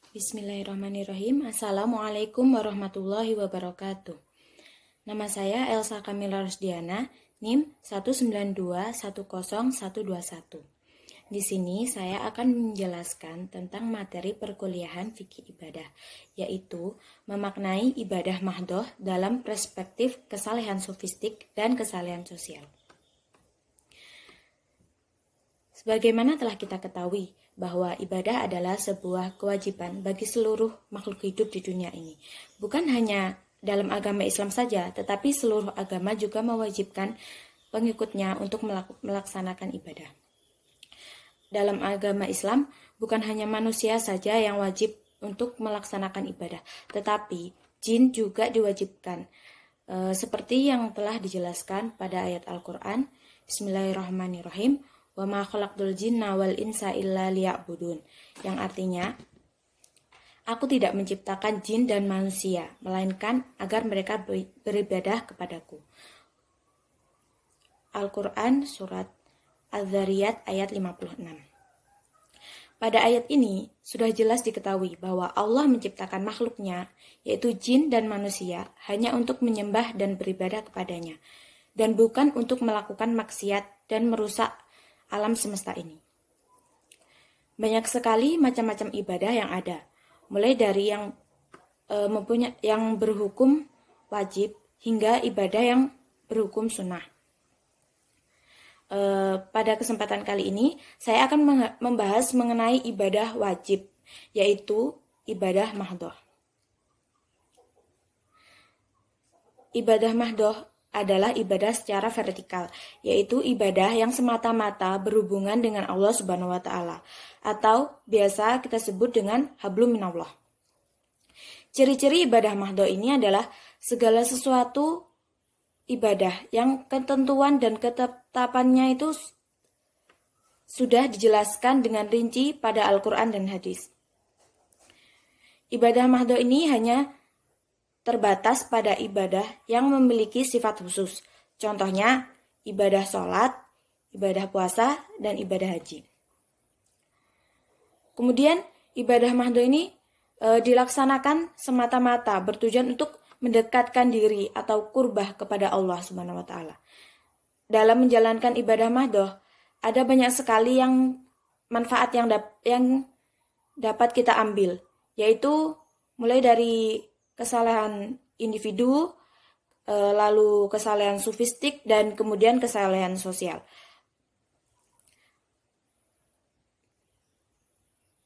Bismillahirrahmanirrahim. Assalamualaikum warahmatullahi wabarakatuh. Nama saya Elsa Kamila Rusdiana, NIM 192101121. Di sini saya akan menjelaskan tentang materi perkuliahan fikih ibadah, yaitu memaknai ibadah mahdhoh dalam perspektif kesalehan sofistik dan kesalehan sosial. Sebagaimana telah kita ketahui bahwa ibadah adalah sebuah kewajiban bagi seluruh makhluk hidup di dunia ini. Bukan hanya dalam agama Islam saja, tetapi seluruh agama juga mewajibkan pengikutnya untuk melaksanakan ibadah. Dalam agama Islam, bukan hanya manusia saja yang wajib untuk melaksanakan ibadah, tetapi jin juga diwajibkan. Seperti yang telah dijelaskan pada ayat Al-Quran, Bismillahirrahmanirrahim, wa ma khalaqtul jinna wal insa illa liya'budun, yang artinya aku tidak menciptakan jin dan manusia melainkan agar mereka beribadah kepadaku. Al-Quran surat Az-Zariyat ayat 56. Pada ayat ini sudah jelas diketahui bahwa Allah menciptakan makhluknya, yaitu jin dan manusia, hanya untuk menyembah dan beribadah kepadanya, dan bukan untuk melakukan maksiat dan merusak alam semesta ini. Banyak sekali macam-macam ibadah yang ada, mulai dari yang berhukum wajib hingga ibadah yang berhukum sunnah. Pada kesempatan kali ini, saya akan membahas mengenai ibadah wajib, yaitu ibadah mahdhoh. Ibadah mahdhoh adalah ibadah secara vertikal, yaitu ibadah yang semata-mata berhubungan dengan Allah Subhanahu wa Ta'ala, atau biasa kita sebut dengan hablum minallah. Ciri-ciri ibadah mahdhoh ini adalah segala sesuatu ibadah yang ketentuan dan ketetapannya itu sudah dijelaskan dengan rinci pada Al-Quran dan hadis. Ibadah mahdhoh ini hanya terbatas pada ibadah yang memiliki sifat khusus. Contohnya, ibadah sholat, ibadah puasa, dan ibadah haji. Kemudian, ibadah mahdhoh ini dilaksanakan semata-mata bertujuan untuk mendekatkan diri atau qurbah kepada Allah Subhanahu wa Ta'ala. Dalam menjalankan ibadah mahdhoh, ada banyak sekali manfaat yang dapat kita ambil, yaitu mulai dari kesalehan individu, lalu kesalehan sofistik, dan kemudian kesalehan sosial.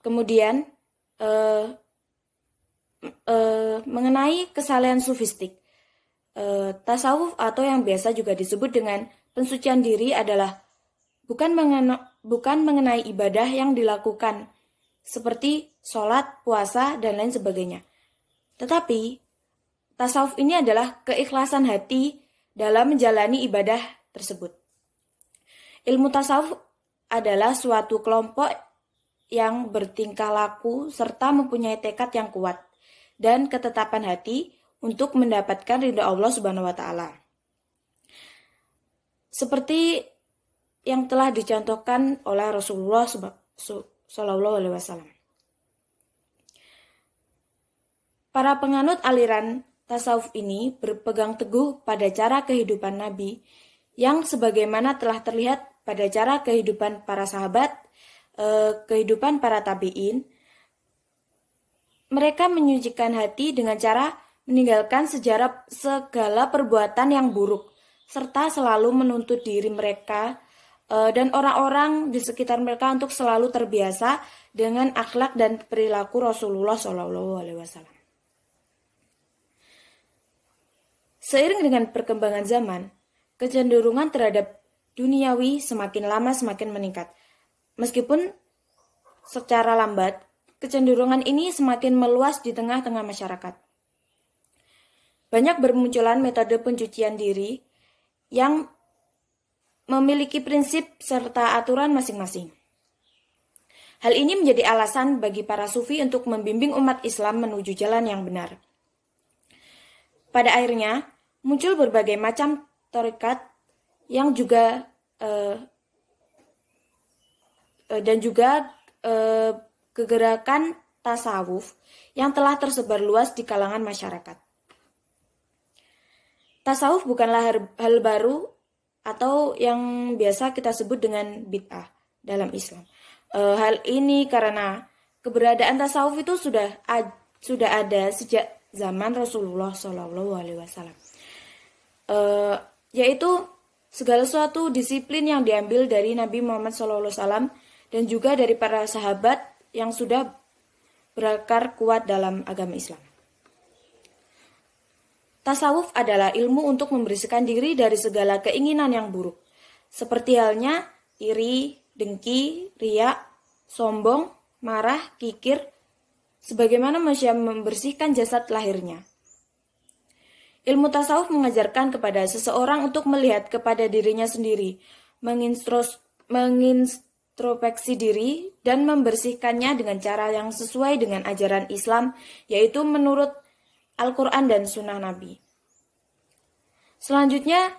Kemudian mengenai kesalehan sofistik, tasawuf atau yang biasa juga disebut dengan pensucian diri adalah bukan mengenai ibadah yang dilakukan seperti sholat, puasa, dan lain sebagainya. Tetapi, tasawuf ini adalah keikhlasan hati dalam menjalani ibadah tersebut. Ilmu tasawuf adalah suatu kelompok yang bertingkah laku serta mempunyai tekad yang kuat dan ketetapan hati untuk mendapatkan ridha Allah Subhanahu wa Ta'ala. Seperti yang telah dicontohkan oleh Rasulullah Sallallahu Alaihi Wasallam. Para penganut aliran tasawuf ini berpegang teguh pada cara kehidupan Nabi yang sebagaimana telah terlihat pada cara kehidupan para sahabat, kehidupan para tabi'in. Mereka menyucikan hati dengan cara meninggalkan segala perbuatan yang buruk, serta selalu menuntut diri mereka dan orang-orang di sekitar mereka untuk selalu terbiasa dengan akhlak dan perilaku Rasulullah SAW. Seiring dengan perkembangan zaman, kecenderungan terhadap duniawi semakin lama semakin meningkat. Meskipun secara lambat, kecenderungan ini semakin meluas di tengah-tengah masyarakat. Banyak bermunculan metode pencucian diri yang memiliki prinsip serta aturan masing-masing. Hal ini menjadi alasan bagi para sufi untuk membimbing umat Islam menuju jalan yang benar. Pada akhirnya, muncul berbagai macam tarekat yang juga dan juga kegerakan tasawuf yang telah tersebar luas di kalangan masyarakat. Tasawuf bukanlah hal baru atau yang biasa kita sebut dengan bid'ah dalam Islam. Hal ini karena keberadaan tasawuf itu sudah ada sejak zaman Rasulullah SAW, yaitu segala suatu disiplin yang diambil dari Nabi Muhammad SAW dan juga dari para sahabat yang sudah berakar kuat dalam agama Islam. Tasawuf adalah ilmu untuk membersihkan diri dari segala keinginan yang buruk, seperti halnya iri, dengki, riya, sombong, marah, kikir, sebagaimana manusia membersihkan jasad lahirnya. Ilmu tasawuf mengajarkan kepada seseorang untuk melihat kepada dirinya sendiri, mengintrospeksi diri, dan membersihkannya dengan cara yang sesuai dengan ajaran Islam, yaitu menurut Al-Quran dan Sunnah Nabi. Selanjutnya,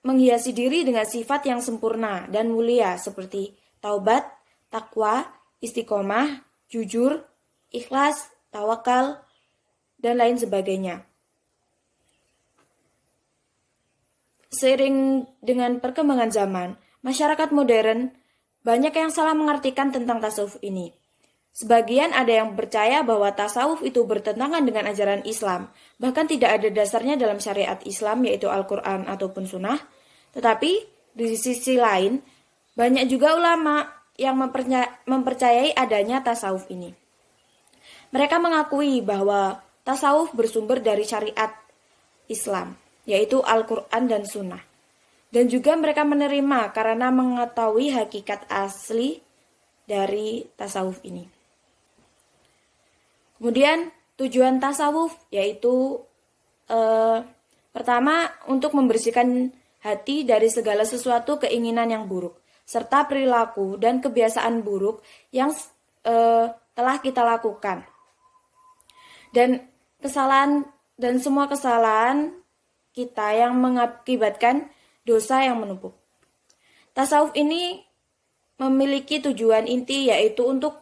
menghiasi diri dengan sifat yang sempurna dan mulia seperti taubat, takwa, istiqomah, jujur, ikhlas, tawakal, dan lain sebagainya. Seiring dengan perkembangan zaman, masyarakat modern banyak yang salah mengartikan tentang tasawuf ini. Sebagian ada yang percaya bahwa tasawuf itu bertentangan dengan ajaran Islam, bahkan tidak ada dasarnya dalam syariat Islam yaitu Al-Quran ataupun Sunnah. Tetapi di sisi lain, banyak juga ulama yang mempercayai adanya tasawuf ini. Mereka mengakui bahwa tasawuf bersumber dari syariat Islam, yaitu Al-Quran dan Sunnah. Dan juga mereka menerima karena mengetahui hakikat asli dari tasawuf ini. Kemudian tujuan tasawuf yaitu pertama untuk membersihkan hati dari segala sesuatu keinginan yang buruk, serta perilaku dan kebiasaan buruk yang telah kita lakukan. Dan semua kesalahan kita yang mengakibatkan dosa yang menumpuk. Tasawuf ini memiliki tujuan inti yaitu untuk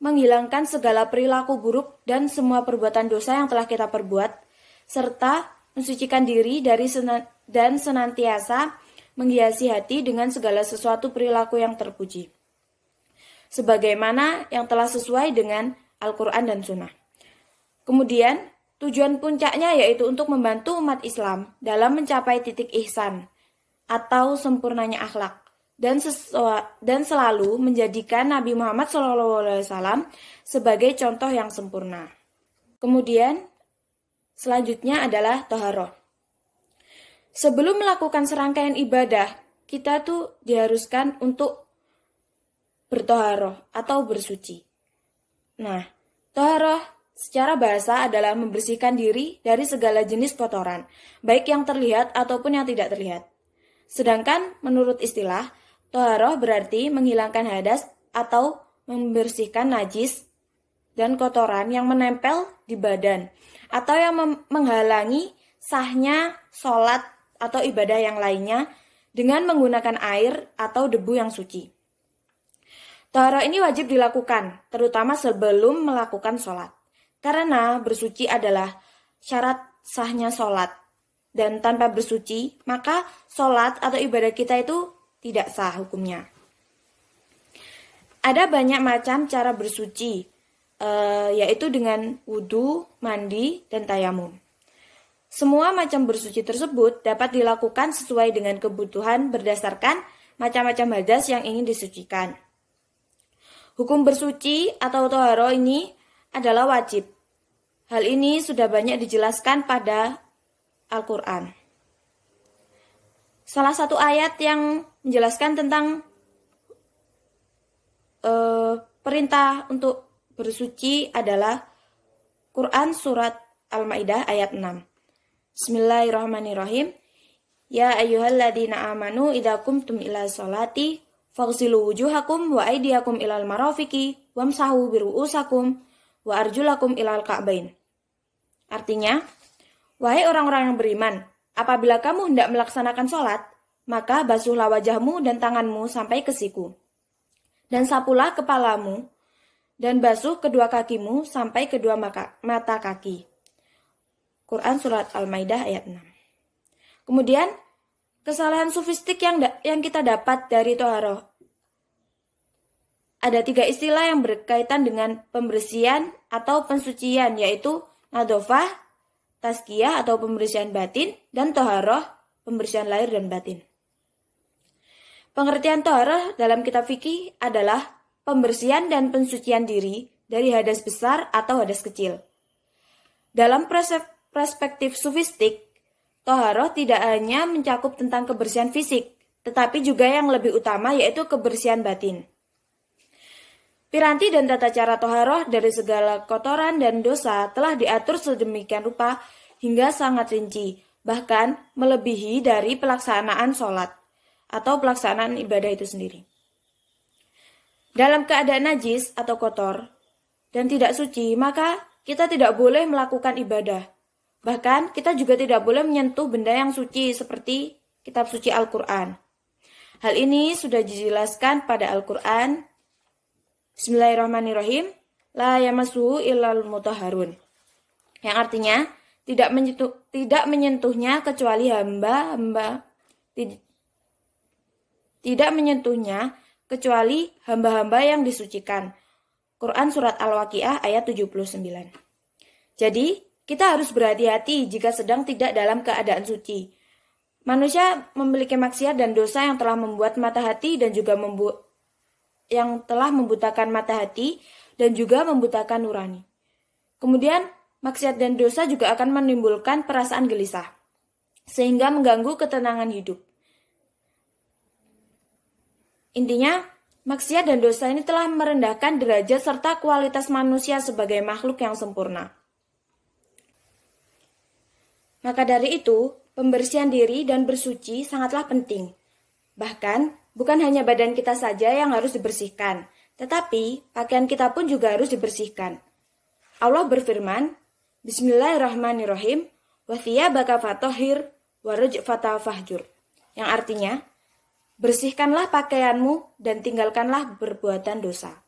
menghilangkan segala perilaku buruk dan semua perbuatan dosa yang telah kita perbuat, serta mensucikan diri dari dan senantiasa menghiasi hati dengan segala sesuatu perilaku yang terpuji, sebagaimana yang telah sesuai dengan Al-Quran dan Sunnah. Kemudian, tujuan puncaknya yaitu untuk membantu umat Islam dalam mencapai titik ihsan atau sempurnanya akhlak, dan selalu menjadikan Nabi Muhammad SAW sebagai contoh yang sempurna. Kemudian, selanjutnya adalah toharoh. Sebelum melakukan serangkaian ibadah, kita tuh diharuskan untuk bertoharoh atau bersuci. Nah, toharoh secara bahasa adalah membersihkan diri dari segala jenis kotoran, baik yang terlihat ataupun yang tidak terlihat. Sedangkan menurut istilah, toharoh berarti menghilangkan hadas atau membersihkan najis dan kotoran yang menempel di badan atau yang menghalangi sahnya sholat atau ibadah yang lainnya dengan menggunakan air atau debu yang suci. Toharoh ini wajib dilakukan, terutama sebelum melakukan sholat, karena bersuci adalah syarat sahnya sholat. Dan tanpa bersuci, maka sholat atau ibadah kita itu tidak sah hukumnya. Ada banyak macam cara bersuci, yaitu dengan wudhu, mandi, dan tayamum. Semua macam bersuci tersebut dapat dilakukan sesuai dengan kebutuhan berdasarkan macam-macam hadas yang ingin disucikan. Hukum bersuci atau toharoh ini adalah wajib. Hal ini sudah banyak dijelaskan pada Al-Quran. Salah satu ayat yang menjelaskan tentang perintah untuk bersuci adalah Quran Surat Al-Ma'idah ayat 6. Bismillahirrahmanirrahim. Ya ayyuhalladzina amanu idza qumtum ila sholati faghsilu wujuhakum wa aydiyakum ilal marafiqi wamsahu biru'usakum wa arjulakum ilal ka'bain. Artinya, wahai orang-orang yang beriman, apabila kamu hendak melaksanakan sholat, maka basuhlah wajahmu dan tanganmu sampai ke siku. Dan sapulah kepalamu dan basuh kedua kakimu sampai kedua mata kaki. Quran Surat Al-Maidah ayat 6. Kemudian, kesalahan sofistik yang kita dapat dari toharoh. Ada 3 istilah yang berkaitan dengan pembersihan atau pensucian, yaitu nadofah, tazkiyah atau pembersihan batin, dan toharoh, pembersihan lahir dan batin. Pengertian toharoh dalam kitab fikih adalah pembersihan dan pensucian diri dari hadas besar atau hadas kecil. Dalam perspektif sufistik, toharoh tidak hanya mencakup tentang kebersihan fisik, tetapi juga yang lebih utama yaitu kebersihan batin. Piranti dan tata cara toharoh dari segala kotoran dan dosa telah diatur sedemikian rupa hingga sangat rinci, bahkan melebihi dari pelaksanaan sholat atau pelaksanaan ibadah itu sendiri. Dalam keadaan najis atau kotor dan tidak suci, maka kita tidak boleh melakukan ibadah. Bahkan kita juga tidak boleh menyentuh benda yang suci seperti kitab suci Al-Quran. Hal ini sudah dijelaskan pada Al-Quran. Bismillahirrahmanirrahim. La yamassuhu illal mutahharun. Yang artinya tidak menyentuhnya kecuali hamba-hamba yang disucikan. Quran Surat Al-Waqiah ayat 79. Jadi, kita harus berhati-hati jika sedang tidak dalam keadaan suci. Manusia memiliki maksiat dan dosa yang telah membuat mata hati dan juga membutakan mata hati dan juga membutakan nurani. Kemudian, maksiat dan dosa juga akan menimbulkan perasaan gelisah, sehingga mengganggu ketenangan hidup. Intinya, maksiat dan dosa ini telah merendahkan derajat serta kualitas manusia sebagai makhluk yang sempurna. Maka dari itu, pembersihan diri dan bersuci sangatlah penting. Bahkan, bukan hanya badan kita saja yang harus dibersihkan, tetapi pakaian kita pun juga harus dibersihkan. Allah berfirman, Bismillahirrahmanirrahim, wa thiyabaka fatahhir wa rajfata fahjur. Yang artinya, bersihkanlah pakaianmu dan tinggalkanlah perbuatan dosa.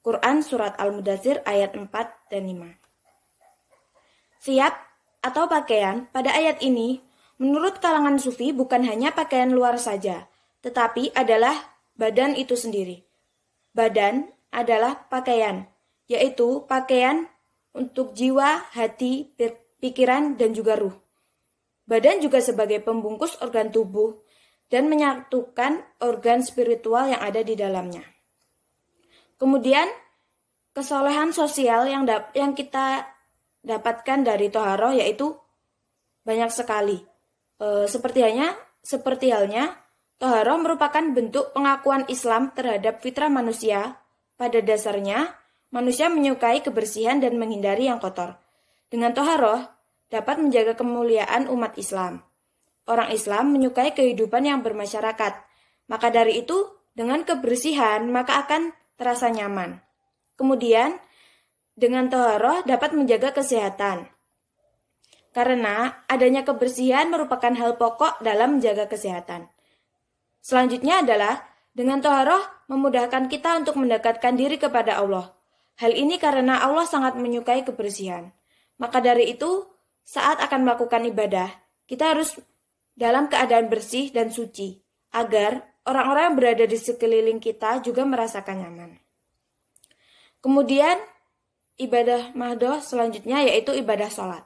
Quran Surat Al-Mudaththir ayat 4 dan 5. Thiyab atau pakaian pada ayat ini, menurut kalangan sufi bukan hanya pakaian luar saja, tetapi adalah badan itu sendiri. Badan adalah pakaian, yaitu pakaian untuk jiwa, hati, pikiran, dan juga ruh. Badan juga sebagai pembungkus organ tubuh dan menyatukan organ spiritual yang ada di dalamnya. Kemudian, kesolehan sosial yang kita dapatkan dari toharoh yaitu banyak sekali. Seperti halnya, toharoh merupakan bentuk pengakuan Islam terhadap fitrah manusia. Pada dasarnya, manusia menyukai kebersihan dan menghindari yang kotor. Dengan toharoh, dapat menjaga kemuliaan umat Islam. Orang Islam menyukai kehidupan yang bermasyarakat. Maka dari itu, dengan kebersihan, maka akan terasa nyaman. Kemudian, dengan toharoh dapat menjaga kesehatan. Karena adanya kebersihan merupakan hal pokok dalam menjaga kesehatan. Selanjutnya adalah, dengan toharoh memudahkan kita untuk mendekatkan diri kepada Allah. Hal ini karena Allah sangat menyukai kebersihan. Maka dari itu, saat akan melakukan ibadah, kita harus dalam keadaan bersih dan suci, agar orang-orang yang berada di sekeliling kita juga merasakan nyaman. Kemudian, ibadah mahdoh selanjutnya yaitu ibadah sholat.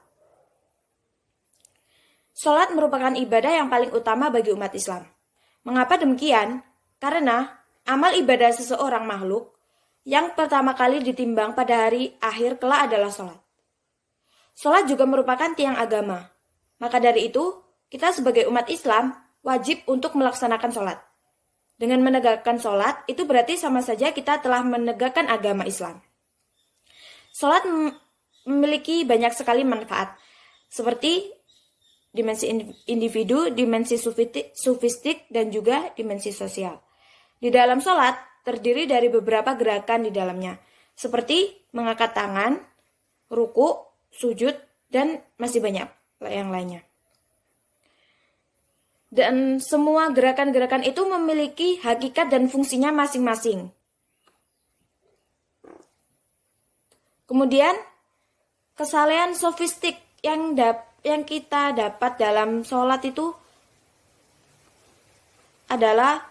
Sholat merupakan ibadah yang paling utama bagi umat Islam. Mengapa demikian? Karena amal ibadah seseorang makhluk yang pertama kali ditimbang pada hari akhir kelak adalah sholat. Sholat juga merupakan tiang agama. Maka dari itu, kita sebagai umat Islam wajib untuk melaksanakan sholat. Dengan menegakkan sholat, itu berarti sama saja kita telah menegakkan agama Islam. Sholat memiliki banyak sekali manfaat, seperti dimensi individu, dimensi sufistik, dan juga dimensi sosial. Di dalam sholat, terdiri dari beberapa gerakan di dalamnya, seperti mengangkat tangan, ruku, sujud, dan masih banyak yang lainnya. Dan semua gerakan-gerakan itu memiliki hakikat dan fungsinya masing-masing. Kemudian kesalehan sofistik yang kita dapat dalam sholat itu adalah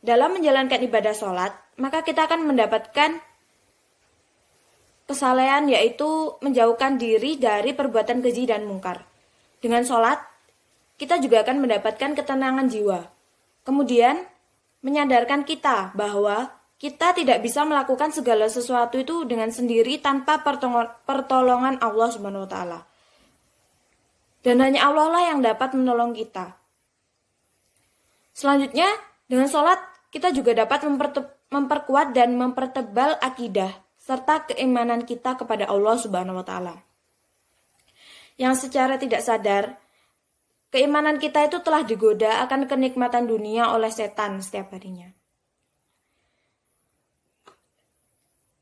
dalam menjalankan ibadah sholat, maka kita akan mendapatkan kesalehan, yaitu menjauhkan diri dari perbuatan keji dan mungkar. Dengan sholat, kita juga akan mendapatkan ketenangan jiwa. Kemudian, menyadarkan kita bahwa kita tidak bisa melakukan segala sesuatu itu dengan sendiri tanpa pertolongan Allah Subhanahu wa Ta'ala. Dan hanya Allah lah yang dapat menolong kita. Selanjutnya, dengan sholat kita juga dapat memperkuat dan mempertebal akidah serta keimanan kita kepada Allah Subhanahu wa Ta'ala. Yang secara tidak sadar, keimanan kita itu telah digoda akan kenikmatan dunia oleh setan setiap harinya.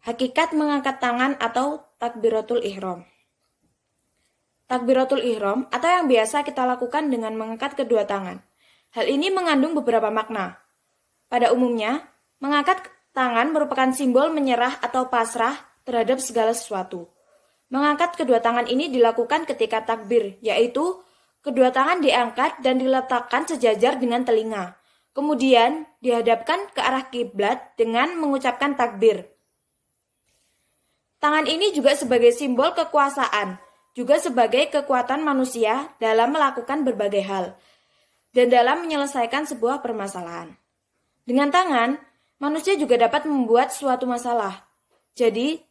Hakikat mengangkat tangan atau takbiratul ihram. Takbiratul ihram atau yang biasa kita lakukan dengan mengangkat kedua tangan. Hal ini mengandung beberapa makna. Pada umumnya, mengangkat tangan merupakan simbol menyerah atau pasrah terhadap segala sesuatu. Mengangkat kedua tangan ini dilakukan ketika takbir, yaitu kedua tangan diangkat dan diletakkan sejajar dengan telinga. Kemudian dihadapkan ke arah kiblat dengan mengucapkan takbir. Tangan ini juga sebagai simbol kekuasaan, juga sebagai kekuatan manusia dalam melakukan berbagai hal dan dalam menyelesaikan sebuah permasalahan. Dengan tangan, manusia juga dapat membuat suatu masalah. Jadi,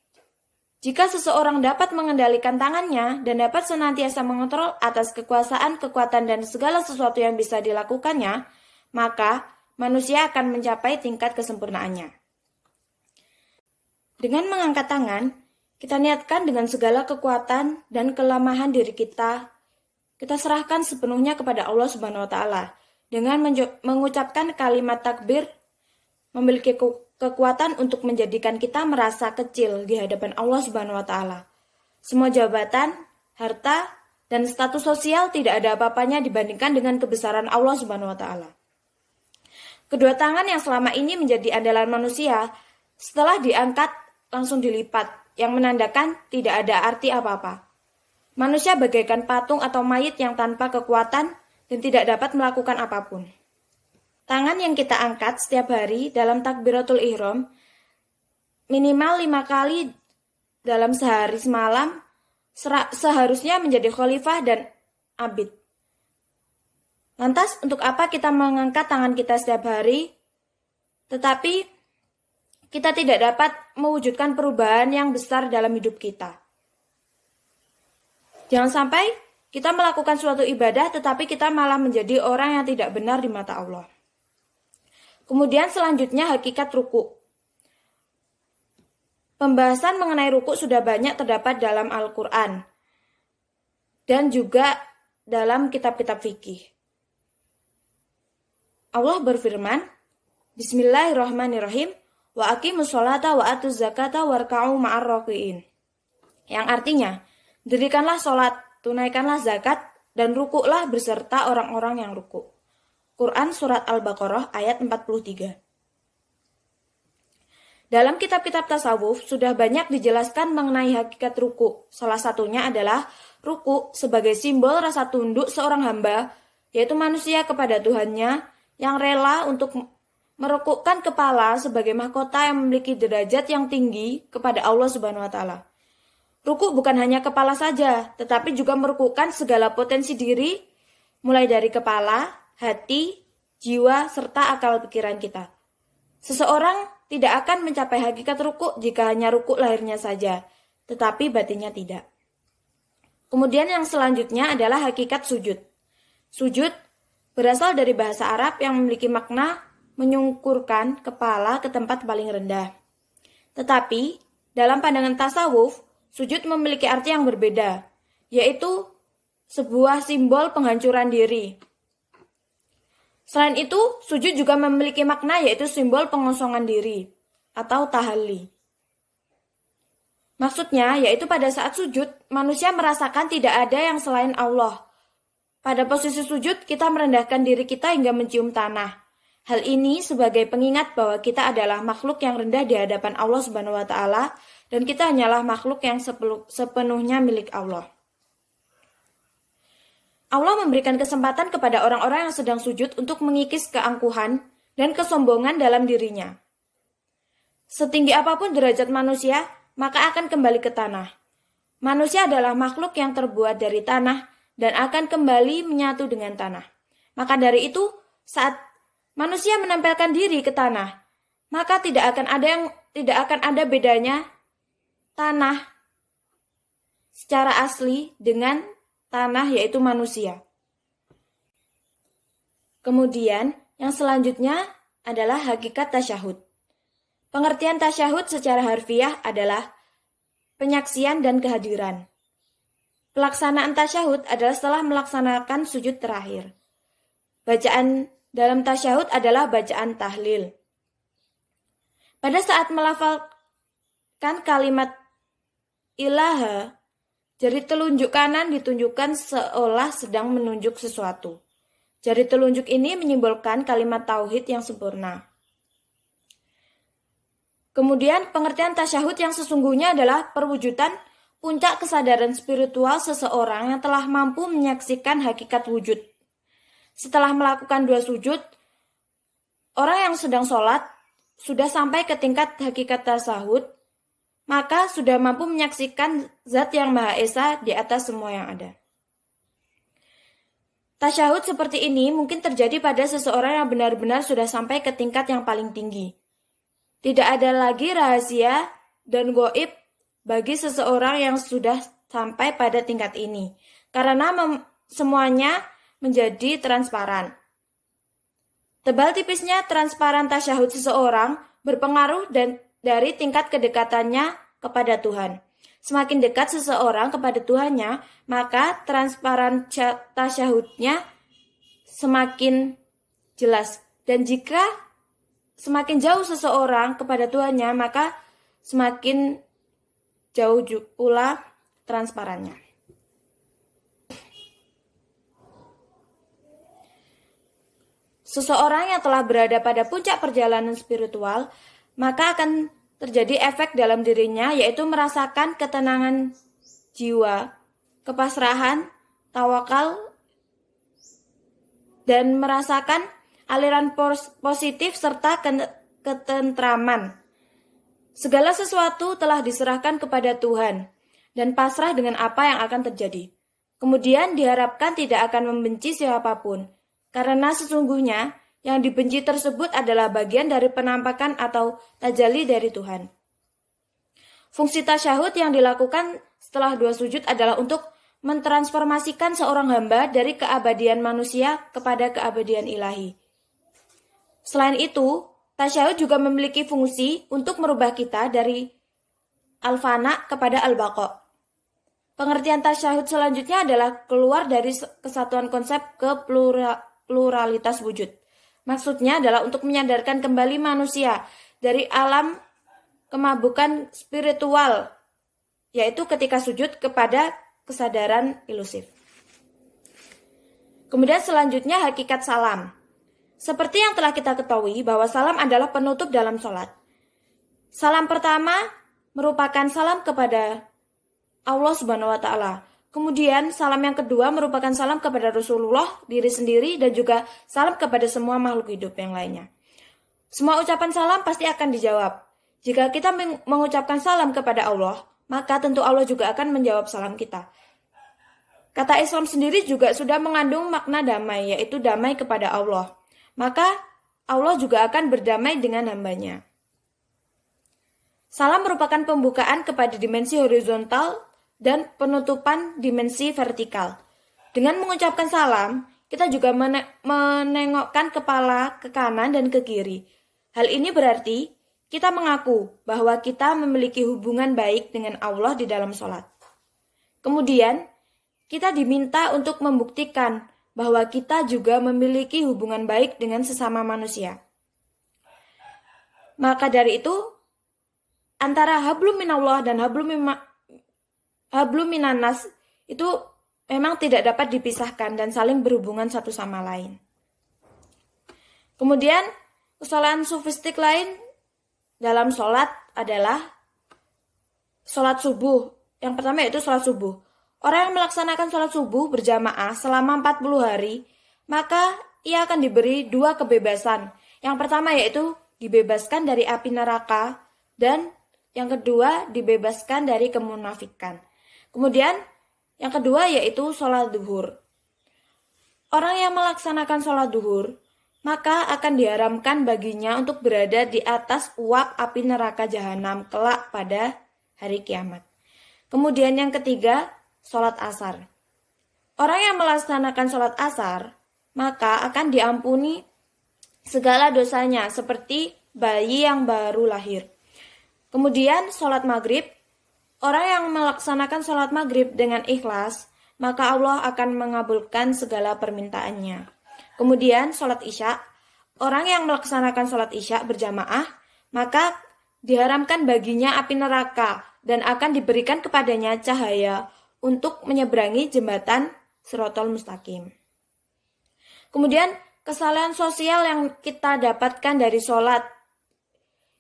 jika seseorang dapat mengendalikan tangannya dan dapat senantiasa mengontrol atas kekuasaan, kekuatan, dan segala sesuatu yang bisa dilakukannya, maka manusia akan mencapai tingkat kesempurnaannya. Dengan mengangkat tangan, kita niatkan dengan segala kekuatan dan kelemahan diri kita serahkan sepenuhnya kepada Allah Subhanahu wa Ta'ala. Dengan mengucapkan kalimat takbir, memiliki kekuatan untuk menjadikan kita merasa kecil di hadapan Allah Subhanahu wa Ta'ala. Semua jabatan, harta, dan status sosial tidak ada apa-apanya dibandingkan dengan kebesaran Allah Subhanahu wa Ta'ala. Kedua tangan yang selama ini menjadi andalan manusia, setelah diangkat langsung dilipat, yang menandakan tidak ada arti apa-apa. Manusia bagaikan patung atau mayit yang tanpa kekuatan dan tidak dapat melakukan apapun. Tangan yang kita angkat setiap hari dalam takbiratul ihram minimal 5 kali dalam sehari semalam seharusnya menjadi khalifah dan abid. Lantas untuk apa kita mengangkat tangan kita setiap hari tetapi kita tidak dapat mewujudkan perubahan yang besar dalam hidup kita? Jangan sampai kita melakukan suatu ibadah tetapi kita malah menjadi orang yang tidak benar di mata Allah. Kemudian selanjutnya hakikat ruku. Pembahasan mengenai ruku sudah banyak terdapat dalam Al-Quran dan juga dalam kitab-kitab fikih. Allah berfirman, Bismillahirrahmanirrahim, wa aqimus sholata wa atuz zakata warka'u ma'ar raki'in. Yang artinya, dirikanlah sholat, tunaikanlah zakat, dan rukuklah beserta orang-orang yang ruku. Quran Surat Al-Baqarah ayat 43. Dalam kitab-kitab tasawuf sudah banyak dijelaskan mengenai hakikat ruku. Salah satunya adalah ruku sebagai simbol rasa tunduk seorang hamba, yaitu manusia kepada Tuhannya yang rela untuk merukukkan kepala sebagai mahkota yang memiliki derajat yang tinggi kepada Allah Subhanahu wa Ta'ala. Ruku bukan hanya kepala saja, tetapi juga merukukkan segala potensi diri, mulai dari kepala, hati, jiwa, serta akal pikiran kita. Seseorang tidak akan mencapai hakikat ruku jika hanya ruku lahirnya saja, tetapi batinnya tidak. Kemudian yang selanjutnya adalah hakikat sujud. Sujud berasal dari bahasa Arab yang memiliki makna menyungkurkan kepala ke tempat paling rendah. Tetapi, dalam pandangan tasawuf, sujud memiliki arti yang berbeda, yaitu sebuah simbol penghancuran diri. Selain itu, sujud juga memiliki makna yaitu simbol pengosongan diri atau tahalli. Maksudnya, yaitu pada saat sujud, manusia merasakan tidak ada yang selain Allah. Pada posisi sujud, kita merendahkan diri kita hingga mencium tanah. Hal ini sebagai pengingat bahwa kita adalah makhluk yang rendah di hadapan Allah Subhanahu wa Ta'ala dan kita hanyalah makhluk yang sepenuhnya milik Allah. Allah memberikan kesempatan kepada orang-orang yang sedang sujud untuk mengikis keangkuhan dan kesombongan dalam dirinya. Setinggi apapun derajat manusia, maka akan kembali ke tanah. Manusia adalah makhluk yang terbuat dari tanah dan akan kembali menyatu dengan tanah. Maka dari itu, saat manusia menempelkan diri ke tanah, maka tidak akan ada bedanya tanah secara asli dengan tanah, yaitu manusia. Kemudian, yang selanjutnya adalah hakikat tasyahud. Pengertian tasyahud secara harfiah adalah penyaksian dan kehadiran. Pelaksanaan tasyahud adalah setelah melaksanakan sujud terakhir. Bacaan dalam tasyahud adalah bacaan tahlil. Pada saat melafalkan kalimat ilaha, jari telunjuk kanan ditunjukkan seolah sedang menunjuk sesuatu. Jari telunjuk ini menyimbolkan kalimat tauhid yang sempurna. Kemudian pengertian tasyahud yang sesungguhnya adalah perwujudan puncak kesadaran spiritual seseorang yang telah mampu menyaksikan hakikat wujud. Setelah melakukan 2 sujud, orang yang sedang sholat sudah sampai ke tingkat hakikat tasyahud, maka sudah mampu menyaksikan Zat yang Maha Esa di atas semua yang ada. Tasyahud seperti ini mungkin terjadi pada seseorang yang benar-benar sudah sampai ke tingkat yang paling tinggi. Tidak ada lagi rahasia dan gaib bagi seseorang yang sudah sampai pada tingkat ini, karena semuanya menjadi transparan. Tebal tipisnya transparan tasyahud seseorang berpengaruh dari tingkat kedekatannya kepada Tuhan. Semakin dekat seseorang kepada Tuhannya, maka transparan tasyahudnya semakin jelas. Dan jika semakin jauh seseorang kepada Tuhannya, maka semakin jauh pula transparannya. Seseorang yang telah berada pada puncak perjalanan spiritual, maka akan terjadi efek dalam dirinya, yaitu merasakan ketenangan jiwa, kepasrahan, tawakal, dan merasakan aliran positif serta ketentraman. Segala sesuatu telah diserahkan kepada Tuhan dan pasrah dengan apa yang akan terjadi. Kemudian diharapkan tidak akan membenci siapapun, karena sesungguhnya yang dibenci tersebut adalah bagian dari penampakan atau tajalli dari Tuhan. Fungsi tasyahud yang dilakukan setelah 2 sujud adalah untuk mentransformasikan seorang hamba dari keabadian manusia kepada keabadian ilahi. Selain itu, tasyahud juga memiliki fungsi untuk merubah kita dari al-fana kepada al-baqa. Pengertian tasyahud selanjutnya adalah keluar dari kesatuan konsep ke pluralitas wujud. Maksudnya adalah untuk menyadarkan kembali manusia dari alam kemabukan spiritual, yaitu ketika sujud, kepada kesadaran ilusif. Kemudian selanjutnya hakikat salam. Seperti yang telah kita ketahui bahwa salam adalah penutup dalam sholat. Salam pertama merupakan salam kepada Allah Subhanahu wa Ta'ala. Kemudian salam yang kedua merupakan salam kepada Rasulullah, diri sendiri, dan juga salam kepada semua makhluk hidup yang lainnya. Semua ucapan salam pasti akan dijawab. Jika kita mengucapkan salam kepada Allah, maka tentu Allah juga akan menjawab salam kita. Kata Islam sendiri juga sudah mengandung makna damai, yaitu damai kepada Allah. Maka Allah juga akan berdamai dengan hambanya. Salam merupakan pembukaan kepada dimensi horizontal dan penutupan dimensi vertikal. Dengan mengucapkan salam, kita juga menengokkan kepala ke kanan dan ke kiri. Hal ini berarti kita mengaku bahwa kita memiliki hubungan baik dengan Allah di dalam sholat. Kemudian, kita diminta untuk membuktikan bahwa kita juga memiliki hubungan baik dengan sesama manusia. Maka dari itu, antara hablum minallah dan hablum minannas itu memang tidak dapat dipisahkan dan saling berhubungan satu sama lain. Kemudian, kesalahan sofistik lain dalam sholat adalah sholat subuh. Yang pertama yaitu sholat subuh. Orang yang melaksanakan sholat subuh berjamaah selama 40 hari, maka ia akan diberi 2 kebebasan. Yang pertama yaitu dibebaskan dari api neraka, dan yang kedua dibebaskan dari kemunafikan. Kemudian yang kedua yaitu sholat duhur. Orang yang melaksanakan sholat duhur, maka akan diharamkan baginya untuk berada di atas uap api neraka jahanam kelak pada hari kiamat. Kemudian yang ketiga, sholat asar. Orang yang melaksanakan sholat asar, maka akan diampuni segala dosanya seperti bayi yang baru lahir. Kemudian sholat maghrib. Orang yang melaksanakan sholat maghrib dengan ikhlas, maka Allah akan mengabulkan segala permintaannya. Kemudian sholat isya. Orang yang melaksanakan sholat isya berjamaah, maka diharamkan baginya api neraka dan akan diberikan kepadanya cahaya untuk menyeberangi jembatan Shirathul Mustaqim. Kemudian kesalahan sosial yang kita dapatkan dari sholat.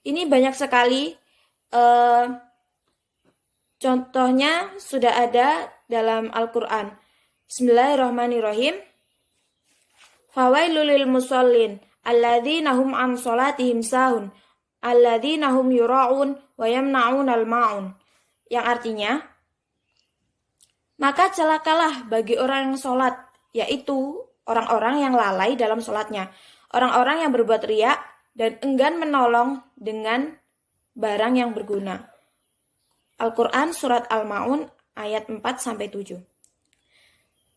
Ini banyak sekali. Contohnya sudah ada dalam Al-Quran. Bismillahirrahmanirrahim. Fawailul lil musallin alladzina hum an sholatihim sahun alladzina hum yura'un wa yamna'unal ma'un. Yang artinya, maka celakalah bagi orang yang sholat, yaitu orang-orang yang lalai dalam sholatnya, orang-orang yang berbuat riya dan enggan menolong dengan barang yang berguna. Al-Quran Surat Al-Ma'un ayat 4-7.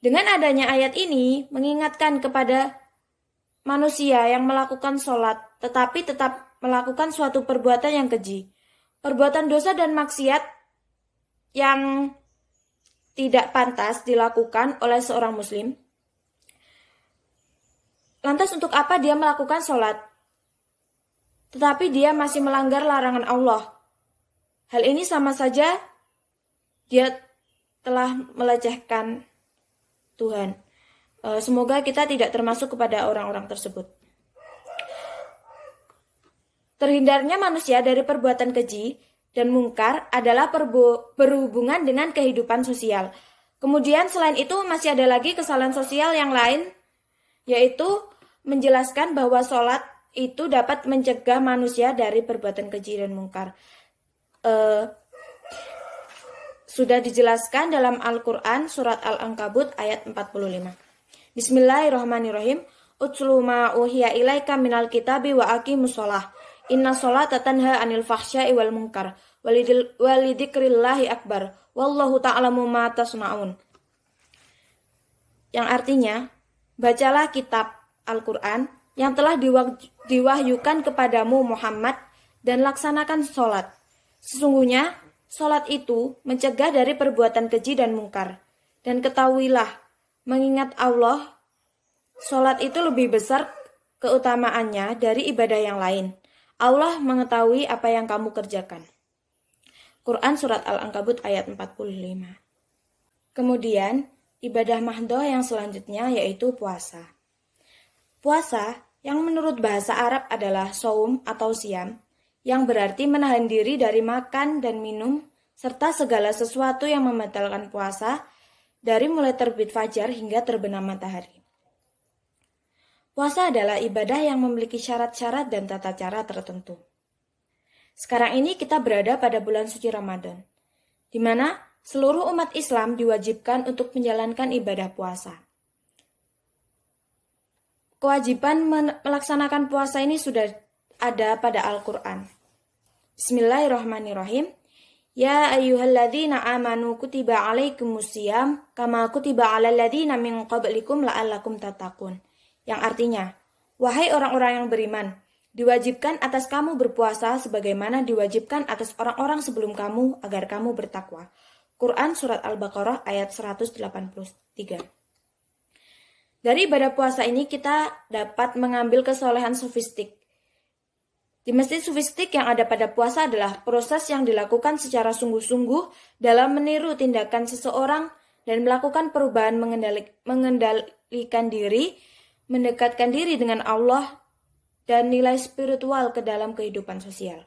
Dengan adanya ayat ini mengingatkan kepada manusia yang melakukan sholat tetapi tetap melakukan suatu perbuatan yang keji. Perbuatan dosa dan maksiat yang tidak pantas dilakukan oleh seorang muslim. Lantas untuk apa dia melakukan sholat? Tetapi dia masih melanggar larangan Allah. Hal ini sama saja dia telah melecehkan Tuhan. Semoga kita tidak termasuk kepada orang-orang tersebut. Terhindarnya manusia dari perbuatan keji dan mungkar adalah berhubungan dengan kehidupan sosial. Kemudian selain itu masih ada lagi kesalahan sosial yang lain, yaitu menjelaskan bahwa sholat itu dapat mencegah manusia dari perbuatan keji dan mungkar. Sudah dijelaskan dalam Al-Quran Surat Al-Ankabut ayat 45. Bismillahirrahmanirrahim. Utslu ma uhiya ilaika minal kitabi wa aqimus shalah. Inna sholata tanha anil fahsya'i wal munkar walidikrillahi akbar. Wallahu ta'lamu ma tasna'un. Yang artinya, bacalah kitab Al-Quran yang telah diwahyukan kepadamu Muhammad dan laksanakan sholat. Sesungguhnya, sholat itu mencegah dari perbuatan keji dan mungkar. Dan ketahuilah, mengingat Allah, sholat itu lebih besar keutamaannya dari ibadah yang lain. Allah mengetahui apa yang kamu kerjakan. Quran Surat Al-Ankabut ayat 45. Kemudian, ibadah mahdoh yang selanjutnya yaitu puasa. Puasa yang menurut bahasa Arab adalah shaum atau siam, yang berarti menahan diri dari makan dan minum, serta segala sesuatu yang membatalkan puasa, dari mulai terbit fajar hingga terbenam matahari. Puasa adalah ibadah yang memiliki syarat-syarat dan tata cara tertentu. Sekarang ini kita berada pada bulan suci Ramadan, di mana seluruh umat Islam diwajibkan untuk menjalankan ibadah puasa. Kewajiban melaksanakan puasa ini sudah ada pada Al-Quran. Bismillahirrahmanirrahim. Ya ayyuhalladzina amanu kutiba alaikumusiyam kama kutiba alal ladzina min qablikum la'allakum tattaqun. Yang artinya, wahai orang-orang yang beriman, diwajibkan atas kamu berpuasa sebagaimana diwajibkan atas orang-orang sebelum kamu agar kamu bertakwa. Quran Surat Al-Baqarah ayat 183. Dari ibadah puasa ini kita dapat mengambil kesolehan sofistik. Di masjid sofistik yang ada pada puasa adalah proses yang dilakukan secara sungguh-sungguh dalam meniru tindakan seseorang dan melakukan perubahan mengendalikan diri, mendekatkan diri dengan Allah, dan nilai spiritual ke dalam kehidupan sosial.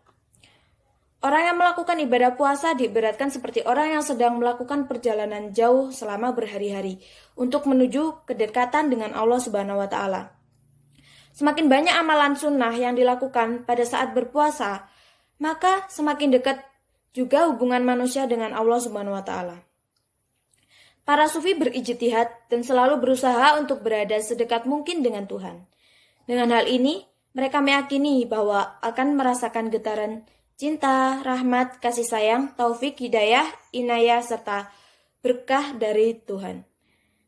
Orang yang melakukan ibadah puasa diibaratkan seperti orang yang sedang melakukan perjalanan jauh selama berhari-hari untuk menuju kedekatan dengan Allah Subhanahu wa taala. Semakin banyak amalan sunnah yang dilakukan pada saat berpuasa, maka semakin dekat juga hubungan manusia dengan Allah Subhanahu wa taala. Para sufi berijtihad dan selalu berusaha untuk berada sedekat mungkin dengan Tuhan. Dengan hal ini, mereka meyakini bahwa akan merasakan getaran cinta, rahmat, kasih sayang, taufik, hidayah, inayah, serta berkah dari Tuhan.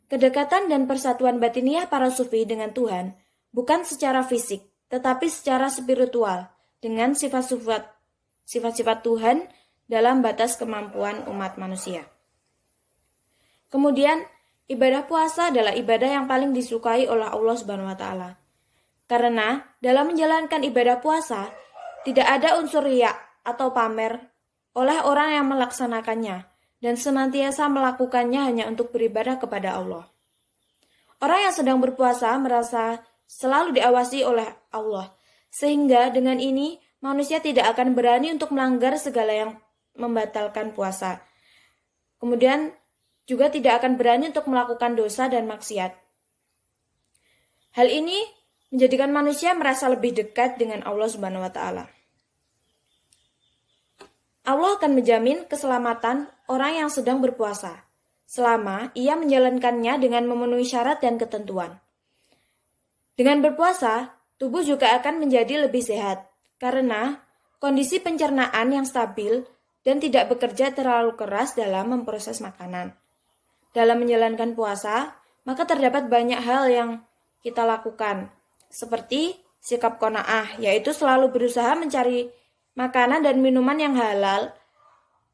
Kedekatan dan persatuan batiniah para sufi dengan Tuhan bukan secara fisik, tetapi secara spiritual dengan sifat-sifat Tuhan dalam batas kemampuan umat manusia. Kemudian, ibadah puasa adalah ibadah yang paling disukai oleh Allah Subhanahu wa taala. Karena dalam menjalankan ibadah puasa tidak ada unsur riya atau pamer oleh orang yang melaksanakannya dan senantiasa melakukannya hanya untuk beribadah kepada Allah. Orang yang sedang berpuasa merasa selalu diawasi oleh Allah, sehingga dengan ini manusia tidak akan berani untuk melanggar segala yang membatalkan puasa. Kemudian juga tidak akan berani untuk melakukan dosa dan maksiat. Hal ini menjadikan manusia merasa lebih dekat dengan Allah Subhanahu wa taala. Allah akan menjamin keselamatan orang yang sedang berpuasa selama ia menjalankannya dengan memenuhi syarat dan ketentuan. Dengan berpuasa, tubuh juga akan menjadi lebih sehat karena kondisi pencernaan yang stabil dan tidak bekerja terlalu keras dalam memproses makanan. Dalam menjalankan puasa, maka terdapat banyak hal yang kita lakukan, seperti sikap qanaah, yaitu selalu berusaha mencari makanan dan minuman yang halal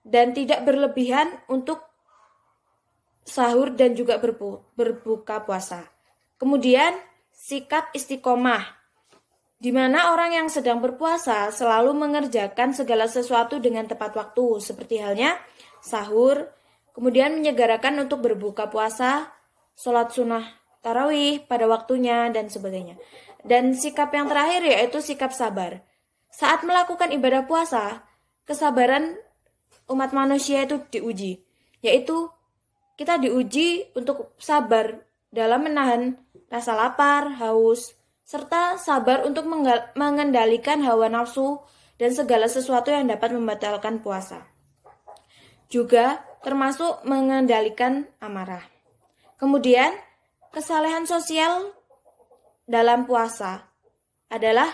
dan tidak berlebihan untuk sahur dan juga berbuka puasa. Kemudian, sikap istiqomah, di mana orang yang sedang berpuasa selalu mengerjakan segala sesuatu dengan tepat waktu, seperti halnya sahur, kemudian menyegerakan untuk berbuka puasa, sholat sunnah tarawih pada waktunya, dan sebagainya. Dan sikap yang terakhir yaitu sikap sabar. Saat melakukan ibadah puasa, kesabaran umat manusia itu diuji, yaitu kita diuji untuk sabar dalam menahan rasa lapar, haus, serta sabar untuk mengendalikan hawa nafsu dan segala sesuatu yang dapat membatalkan puasa. Juga termasuk mengendalikan amarah. Kemudian, kesalehan sosial dalam puasa adalah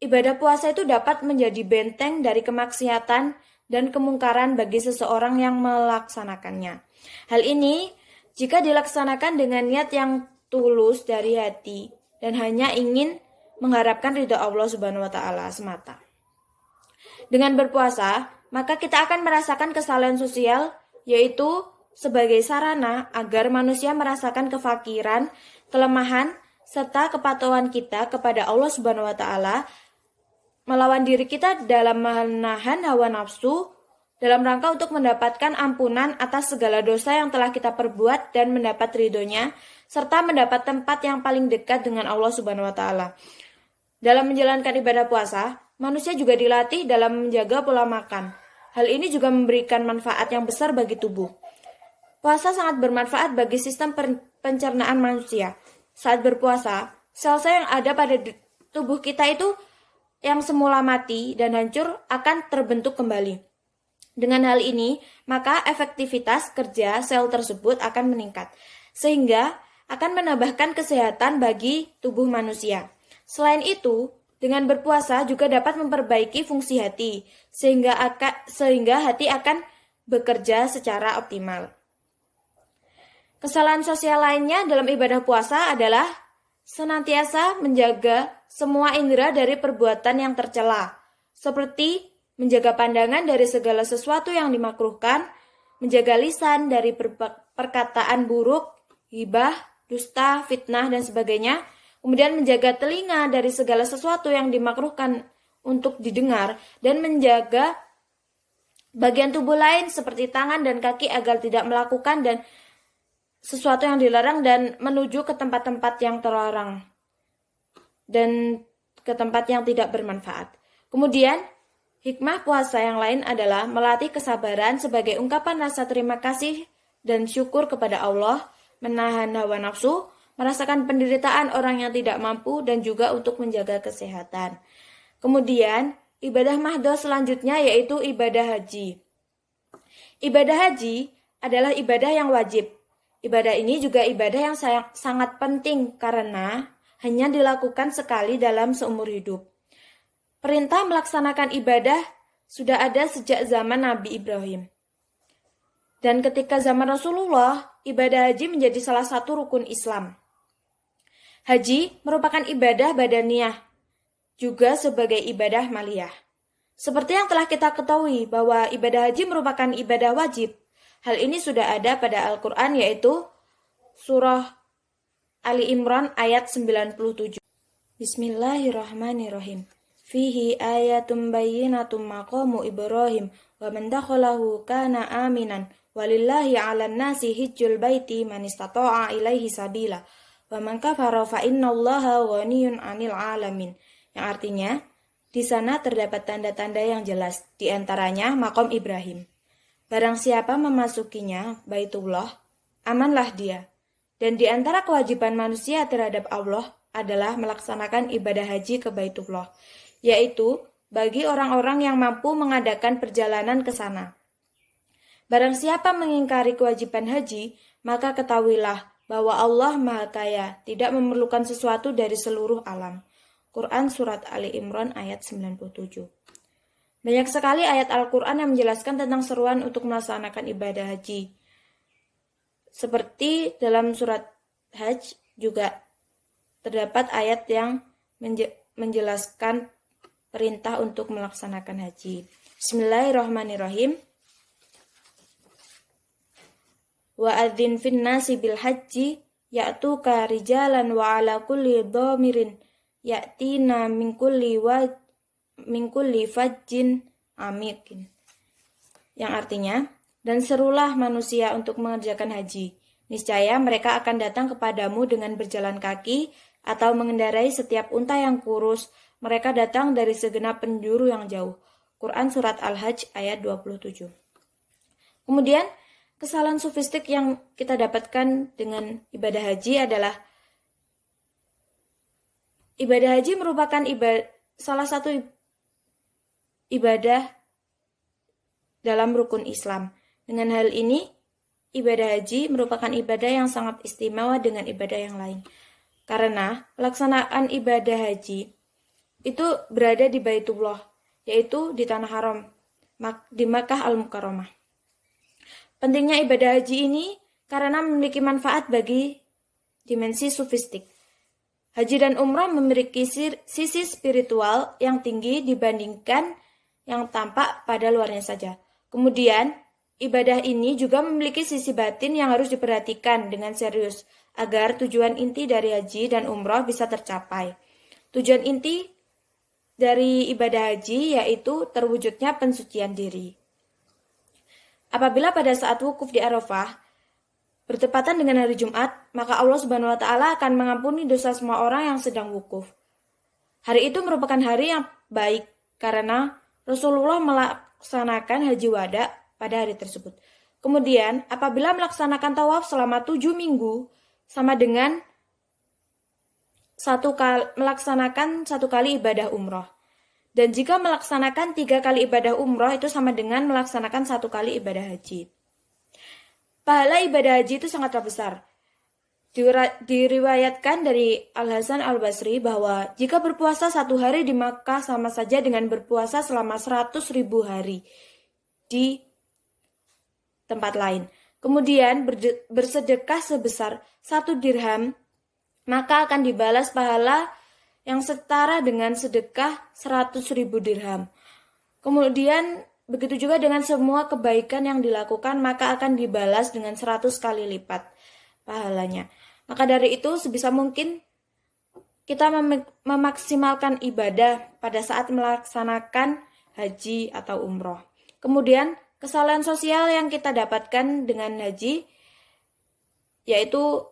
ibadah puasa itu dapat menjadi benteng dari kemaksiatan dan kemungkaran bagi seseorang yang melaksanakannya. Hal ini jika dilaksanakan dengan niat yang tulus dari hati dan hanya ingin mengharapkan ridha Allah Subhanahu wa taala semata. Dengan berpuasa, maka kita akan merasakan kesalehan sosial, yaitu sebagai sarana agar manusia merasakan kefakiran, kelemahan, serta kepatuhan kita kepada Allah Subhanahu wa taala, melawan diri kita dalam menahan hawa nafsu dalam rangka untuk mendapatkan ampunan atas segala dosa yang telah kita perbuat dan mendapat ridhonya, serta mendapat tempat yang paling dekat dengan Allah Subhanahu wa taala. Dalam menjalankan ibadah puasa, manusia juga dilatih dalam menjaga pola makan. Hal ini juga memberikan manfaat yang besar bagi tubuh. Puasa sangat bermanfaat bagi sistem pencernaan manusia. Saat berpuasa, sel-sel yang ada pada tubuh kita itu yang semula mati dan hancur akan terbentuk kembali. Dengan hal ini, maka efektivitas kerja sel tersebut akan meningkat, sehingga akan menambahkan kesehatan bagi tubuh manusia. Selain itu, dengan berpuasa juga dapat memperbaiki fungsi hati, sehingga hati akan bekerja secara optimal. Kesalahan sosial lainnya dalam ibadah puasa adalah senantiasa menjaga semua indera dari perbuatan yang tercela, seperti menjaga pandangan dari segala sesuatu yang dimakruhkan, menjaga lisan dari perkataan buruk, ghibah, dusta, fitnah, dan sebagainya, kemudian menjaga telinga dari segala sesuatu yang dimakruhkan untuk didengar, dan menjaga bagian tubuh lain seperti tangan dan kaki agar tidak melakukan dan sesuatu yang dilarang dan menuju ke tempat-tempat yang terlarang dan ke tempat yang tidak bermanfaat. Kemudian, Hikmah puasa yang lain adalah melatih kesabaran sebagai ungkapan rasa terima kasih dan syukur kepada Allah, menahan hawa nafsu, merasakan penderitaan orang yang tidak mampu, dan juga untuk menjaga kesehatan. Kemudian, ibadah mahdoh selanjutnya yaitu ibadah haji. Ibadah haji adalah ibadah yang wajib. Ibadah ini juga ibadah yang sangat penting karena hanya dilakukan sekali dalam seumur hidup. Perintah melaksanakan ibadah sudah ada sejak zaman Nabi Ibrahim. Dan ketika zaman Rasulullah, ibadah haji menjadi salah satu rukun Islam. Haji merupakan ibadah badaniyah, juga sebagai ibadah maliyah. Seperti yang telah kita ketahui bahwa ibadah haji merupakan ibadah wajib. Hal ini sudah ada pada Al-Quran yaitu surah Ali Imran ayat 97. Bismillahirrahmanirrahim. Fihi ayatum bayyinatum maqamu Ibrahim wa man dakhalahu kana aminan walillahi 'alan nasi hijjul baiti man istata'a ilaihi sabila wa man kafara fa innallaha ghaniyun 'anil 'alamin. Yang artinya, di sana terdapat tanda-tanda yang jelas, di antaranya makom Ibrahim. Barang siapa memasukinya, Baitullah, amanlah dia. Dan di antara kewajiban manusia terhadap Allah adalah melaksanakan ibadah haji ke Baitullah, yaitu bagi orang-orang yang mampu mengadakan perjalanan ke sana. Barang siapa mengingkari kewajiban haji, maka ketahuilah bahwa Allah Maha Kaya, tidak memerlukan sesuatu dari seluruh alam. Quran Surat Ali Imran ayat 97. Banyak sekali ayat Al-Quran yang menjelaskan tentang seruan untuk melaksanakan ibadah haji. Seperti dalam surat Hajj juga terdapat ayat yang menjelaskan perintah untuk melaksanakan haji. Bismillahirrahmanirrahim. Wa adzin fin nasi bil haji ya'tuka rijalan wa ala kulli dhamirin ya'tina min kulli fajjin amikin. Yang artinya, dan serulah manusia untuk mengerjakan haji. Niscaya mereka akan datang kepadamu dengan berjalan kaki atau mengendarai setiap unta yang kurus. Mereka datang dari segenap penjuru yang jauh. Quran Surat Al-Hajj ayat 27. Kemudian, kesalahan sofistik yang kita dapatkan dengan ibadah haji adalah ibadah haji merupakan salah satu ibadah dalam rukun Islam. Dengan hal ini, ibadah haji merupakan ibadah yang sangat istimewa dengan ibadah yang lain. Karena pelaksanaan ibadah haji itu berada di Baitullah, yaitu di Tanah Haram, di Makkah Al-Mukarramah. Pentingnya ibadah haji ini karena memiliki manfaat bagi dimensi sofistik. Haji dan umrah memiliki sisi spiritual yang tinggi dibandingkan yang tampak pada luarnya saja. Kemudian, ibadah ini juga memiliki sisi batin yang harus diperhatikan dengan serius agar tujuan inti dari haji dan umrah bisa tercapai. Tujuan inti dari ibadah haji yaitu terwujudnya pensucian diri. Apabila pada saat wukuf di Arafah bertepatan dengan hari Jumat, maka Allah Subhanahu wa taala akan mengampuni dosa semua orang yang sedang wukuf. Hari itu merupakan hari yang baik karena Rasulullah melaksanakan haji wada pada hari tersebut. Kemudian, apabila melaksanakan tawaf selama 7 minggu, sama dengan melaksanakan 1 kali ibadah umrah. Dan jika melaksanakan 3 kali ibadah umrah, itu sama dengan melaksanakan 1 kali ibadah haji. Pahala ibadah haji itu sangatlah besar. Diriwayatkan dari Al-Hasan Al-Basri bahwa jika berpuasa 1 hari di Makkah sama saja dengan berpuasa selama 100.000 hari di tempat lain. Kemudian bersedekah sebesar 1 dirham, maka akan dibalas pahala yang setara dengan sedekah 100.000 dirham. Kemudian begitu juga dengan semua kebaikan yang dilakukan, maka akan dibalas dengan 100 kali lipat pahalanya. Maka dari itu sebisa mungkin kita memaksimalkan ibadah pada saat melaksanakan haji atau umroh. Kemudian kesalahan sosial yang kita dapatkan dengan haji yaitu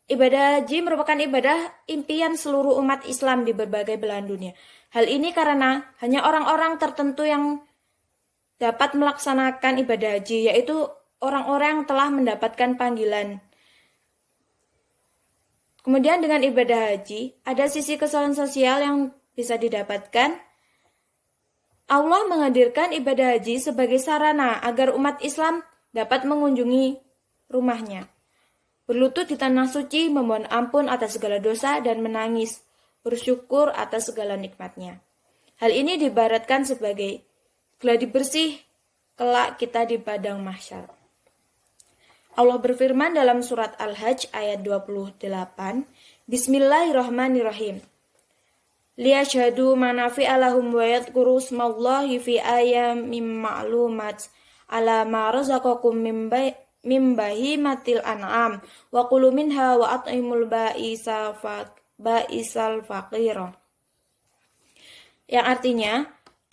Ibadah haji merupakan ibadah impian seluruh umat Islam di berbagai belahan dunia. Hal ini karena hanya orang-orang tertentu yang dapat melaksanakan ibadah haji, yaitu orang-orang yang telah mendapatkan panggilan. Kemudian dengan ibadah haji, ada sisi kesan sosial yang bisa didapatkan. Allah menghadirkan ibadah haji sebagai sarana agar umat Islam dapat mengunjungi rumahnya, berlutut di tanah suci, memohon ampun atas segala dosa, dan menangis, bersyukur atas segala nikmatnya. Hal ini diibaratkan sebagai gladi bersih kelak kita di padang mahsyar. Allah berfirman dalam surat Al-Hajj ayat 28, Bismillahirrahmanirrahim. Liyashhadu manafi'a lahum wa yadhkuru ismallahi fi ayyamin ma'lumat ala ma razaqakum min bahimatil an'am wa kulu minha wa at'imul ba'isal faqira. Yang artinya,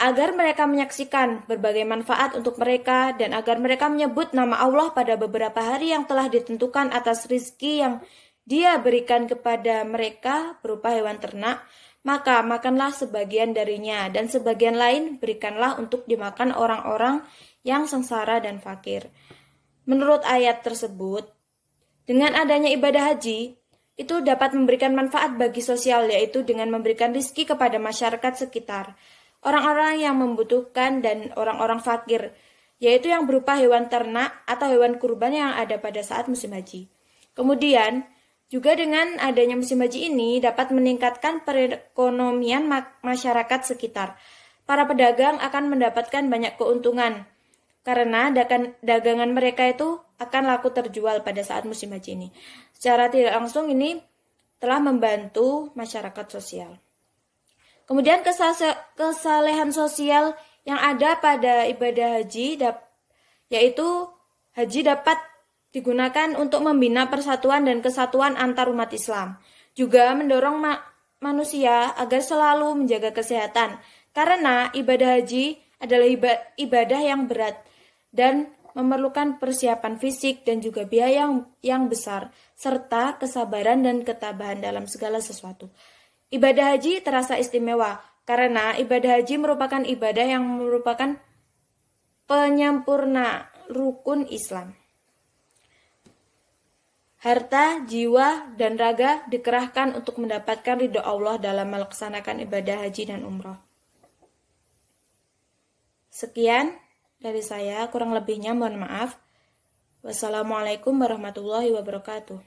agar mereka menyaksikan berbagai manfaat untuk mereka dan agar mereka menyebut nama Allah pada beberapa hari yang telah ditentukan atas rizki yang Dia berikan kepada mereka berupa hewan ternak, maka makanlah sebagian darinya dan sebagian lain berikanlah untuk dimakan orang-orang yang sengsara dan fakir. Menurut ayat tersebut, dengan adanya ibadah haji, itu dapat memberikan manfaat bagi sosial, yaitu dengan memberikan rizki kepada masyarakat sekitar, orang-orang yang membutuhkan dan orang-orang fakir, yaitu yang berupa hewan ternak atau hewan kurban yang ada pada saat musim haji. Kemudian, juga dengan adanya musim haji ini dapat meningkatkan perekonomian masyarakat sekitar. Para pedagang akan mendapatkan banyak keuntungan, karena dagangan mereka itu akan laku terjual pada saat musim haji ini. Secara tidak langsung ini telah membantu masyarakat sosial. Kemudian kesalehan sosial yang ada pada ibadah haji, yaitu haji dapat digunakan untuk membina persatuan dan kesatuan antar umat Islam. Juga mendorong manusia agar selalu menjaga kesehatan, karena ibadah haji adalah ibadah yang berat dan memerlukan persiapan fisik dan juga biaya yang besar, serta kesabaran dan ketabahan dalam segala sesuatu. Ibadah haji terasa istimewa, karena ibadah haji merupakan ibadah yang merupakan penyempurna rukun Islam. Harta, jiwa, dan raga dikerahkan untuk mendapatkan ridho Allah dalam melaksanakan ibadah haji dan umrah. Sekian dari saya, kurang lebihnya mohon maaf. Wassalamualaikum warahmatullahi wabarakatuh.